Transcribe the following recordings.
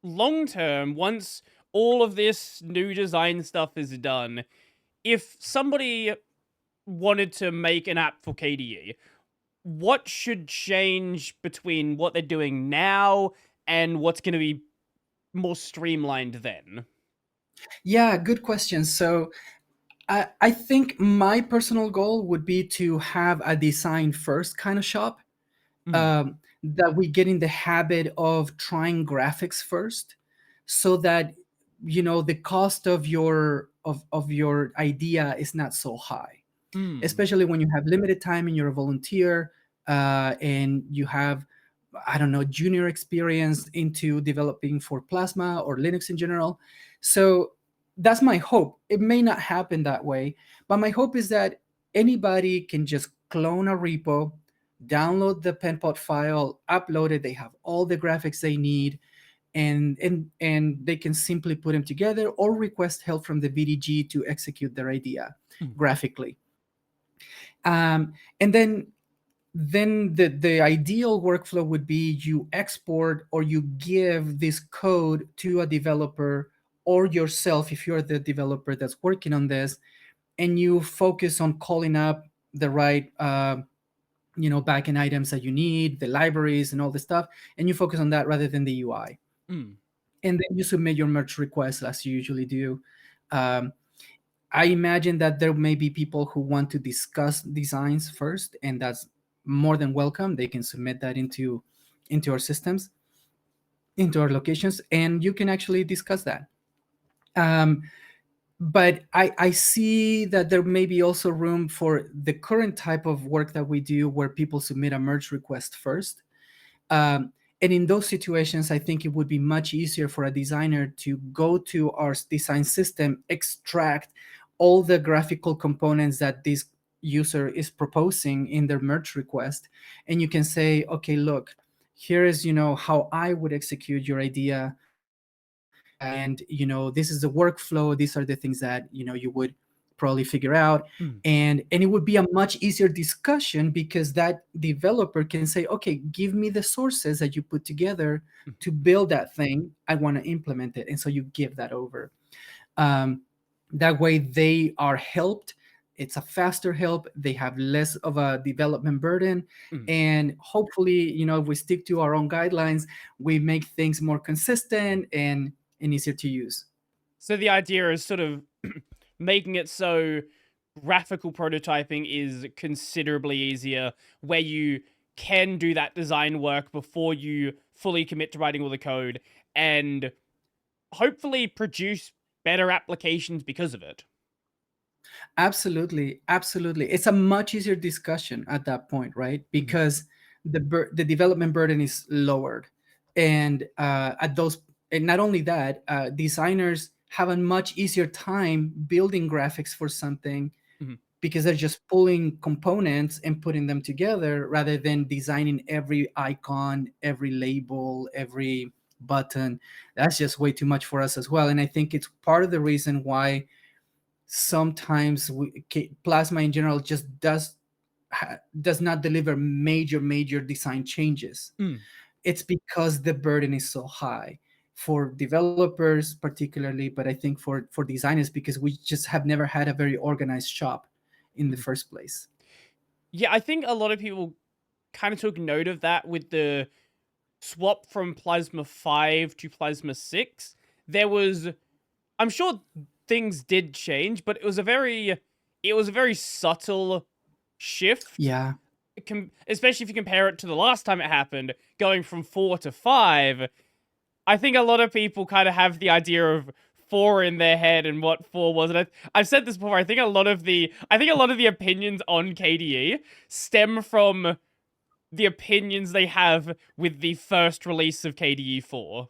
long term, once all of this new design stuff is done, if somebody wanted to make an app for KDE, what should change between what they're doing now and what's going to be more streamlined then? Yeah, good question. So I think my personal goal would be to have a design first kind of shop, Mhm. that we get in the habit of trying graphics first, so that the cost of your idea is not so high, Mm. especially when you have limited time and you're a volunteer, and you have, I don't know, junior experience into developing for Plasma or Linux in general. So that's my hope. It may not happen that way, but my hope is that anybody can just clone a repo, download the penpot file, upload it. They have all the graphics they need, and they can simply put them together or request help from the VDG to execute their idea Mm. graphically. And then the ideal workflow would be you export or you give this code to a developer or yourself if you're the developer that's working on this, and you focus on calling up the right backend items that you need, the libraries and all the stuff, and you focus on that rather than the UI. Mm. And then you submit your merge request as you usually do. um, I imagine that there may be people who want to discuss designs first, and that's more than welcome. They can submit that into our systems, into our locations, and you can actually discuss that. Um, but I see that there may be also room for the current type of work that we do, where people submit a merge request first. And in those situations, I think it would be much easier for a designer to go to our design system, extract all the graphical components that this user is proposing in their merge request. And you can say, okay, look, here is, how I would execute your idea. And, this is the workflow. These are the things that, you would probably figure out. Mm. And it would be a much easier discussion, because that developer can say, okay, give me the sources that you put together Mm. to build that thing. I want to implement it. And so you give that over. um, that way they are helped. It's a faster help. They have less of a development burden. Mm. And hopefully, if we stick to our own guidelines, we make things more consistent and easier to use. So the idea is sort of making it so graphical prototyping is considerably easier, where you can do that design work before you fully commit to writing all the code and hopefully produce better applications because of it. Absolutely, absolutely. It's a much easier discussion at that point, right? Mhm. Because the development burden is lowered, and and not only that, designers have a much easier time building graphics for something, Mhm. because they're just pulling components and putting them together rather than designing every icon, every label, every button. That's just way too much for us as well. And I think it's part of the reason why sometimes Plasma in general just does not deliver major design changes. Mm. It's because the burden is so high for developers particularly, but I think for designers, because we just have never had a very organized shop in the Mhm. first place. Yeah, I think a lot of people kind of took note of that with the swap from Plasma 5 to Plasma 6. There was, I'm sure things did change, but it was a very subtle shift, Yeah. especially if you compare it to the last time it happened, going from 4 to 5. I think a lot of people kind of have the idea of 4 in their head and what 4 was. And I've said this before. I think a lot of the opinions on KDE stem from the opinions they have with the first release of KDE 4.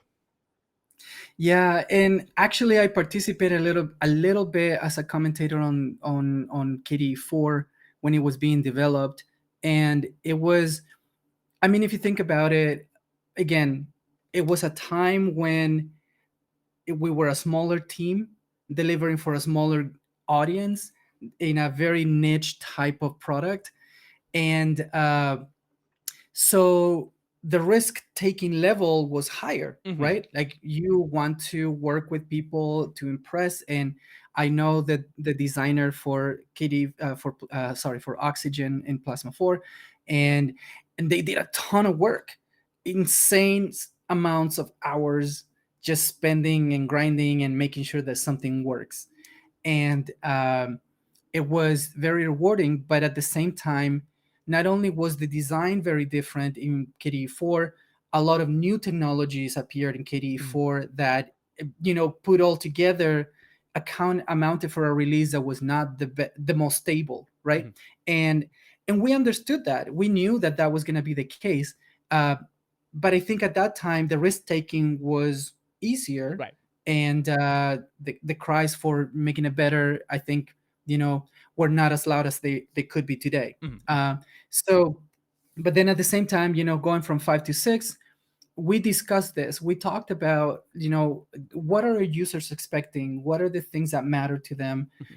Yeah, and actually, I participated a little bit as a commentator on KDE 4 when it was being developed, and it was. I mean, if you think about it, again, it was a time when we were a smaller team delivering for a smaller audience in a very niche type of product, and so the risk taking level was higher, Mm-hmm. right? Like you want to work with people to impress. And I know that the designer for KD for Oxygen in Plasma 4, and they did a ton of work, insane amounts of hours, just spending and grinding and making sure that something works. And it was very rewarding. But at the same time, not only was the design very different in KDE4, a lot of new technologies appeared in Mm-hmm. KDE4 that, put all together, amounted for a release that was not the most stable, right? Mm-hmm. And we understood that. We knew that that was going to be the case. Uh, but I think at that time the risk taking was easier, Right. and the cries for making it better, I think, were not as loud as they could be today. Mm-hmm. So, but then at the same time, going from 5 to 6, we discussed this. We talked about, what are our users expecting? What are the things that matter to them? Mm-hmm.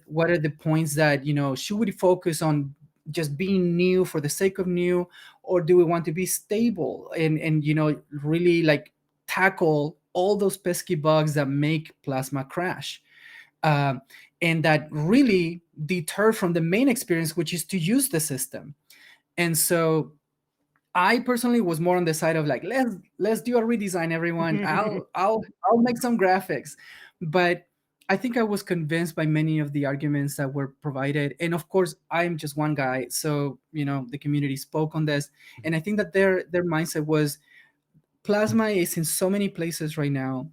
What are the points that, should we focus on just being new for the sake of new, or do we want to be stable and really like tackle all those pesky bugs that make Plasma crash? um, and that really deter from the main experience, which is to use the system. And so I personally was more on the side of like, let's do a redesign, everyone. I'll make some graphics. But I think I was convinced by many of the arguments that were provided. And of course, I'm just one guy, so the community spoke on this. And I think that their mindset was, Plasma is in so many places right now.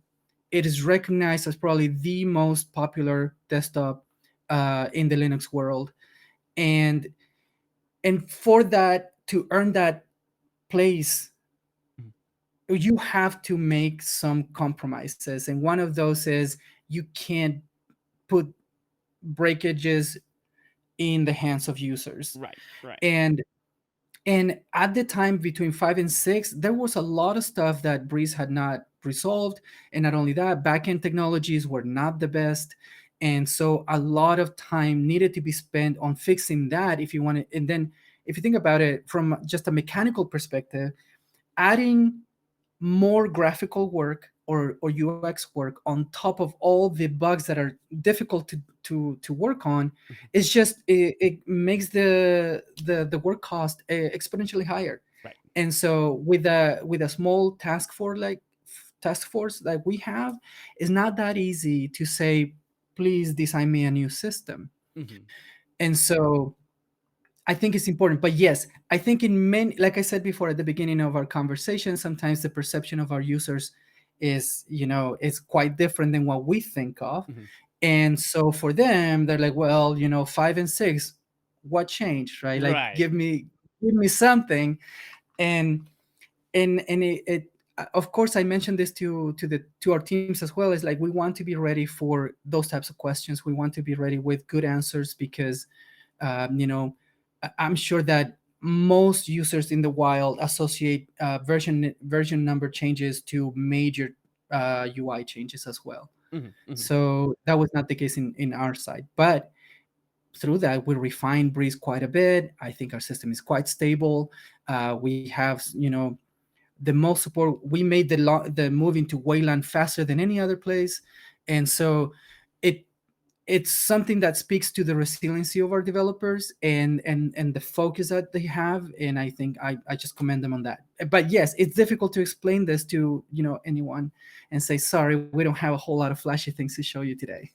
It is recognized as probably the most popular desktop in the Linux world. And for that to earn that place, you have to make some compromises. And one of those is you can't put breakages in the hands of users. Right. Right. And at the time between 5 and 6, there was a lot of stuff that Breeze had not resolved. And not only that, backend technologies were not the best. And so a lot of time needed to be spent on fixing that if you want to. And then if you think about it from just a mechanical perspective, adding more graphical work or UX work on top of all the bugs that are difficult to work on, Mm-hmm. is just, it makes the work cost exponentially higher. Right. And so with a small task force like we have, it's not that easy to say, please design me a new system. Mm-hmm. And so I think it's important. But yes, I think in many, like I said before at the beginning of our conversation, sometimes the perception of our users is quite different than what we think of. Mm-hmm. And so for them, they're like, well, 5 and 6, what changed, right? Like, Right. give me something. And of course, I mentioned this to our teams as well. Is like, we want to be ready for those types of questions. We want to be ready with good answers, because I'm sure that most users in the wild associate version number changes to major UI changes as well. Mm-hmm. Mm-hmm. So that was not the case in our side. But through that, we refined Breeze quite a bit. I think our system is quite stable. We have, the most support. We made the move into Wayland faster than any other place. And so it it's something that speaks to the resiliency of our developers and the focus that they have. And I think I just commend them on that. But yes, it's difficult to explain this to anyone and say, sorry, we don't have a whole lot of flashy things to show you today.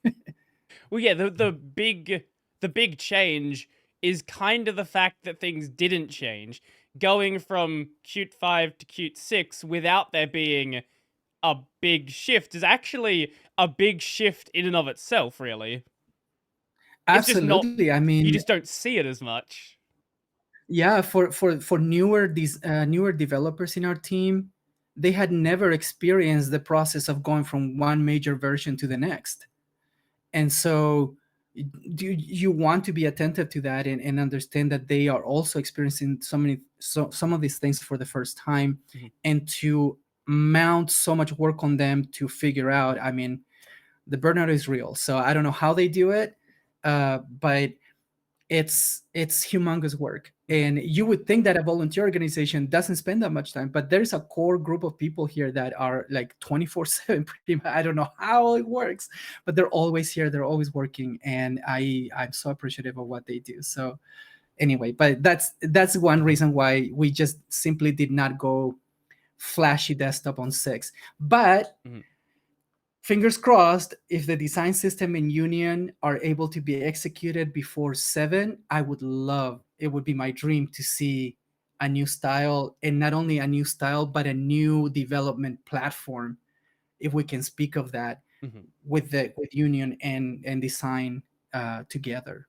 Well, yeah, the big change is kind of the fact that things didn't change. Going from Qt 5 to Qt 6 without there being a big shift is actually a big shift in and of itself, really. It's just not, Absolutely. I you mean, just don't see it as much. yeah, for newer developers in our team, they had never experienced the process of going from one major version to the next. And so you want to be attentive to that, and understand that they are also experiencing some of these things for the first time, Mhm. and to mount so much work on them to figure out. I mean, the burnout is real, so I don't know how they do it, but it's humongous work. And you would think that a volunteer organization doesn't spend that much time, but there's a core group of people here that are like 24/7. Pretty much. I don't know how it works, but they're always here. They're always working, and I'm so appreciative of what they do. So anyway, but that's one reason why we just simply did not go flashy desktop on 6. But Mhm. fingers crossed, if the design system in Union are able to be executed before 7, I would love, it would be my dream to see a new style, and not only a new style, but a new development platform, if we can speak of that, Mhm. with Union and design together.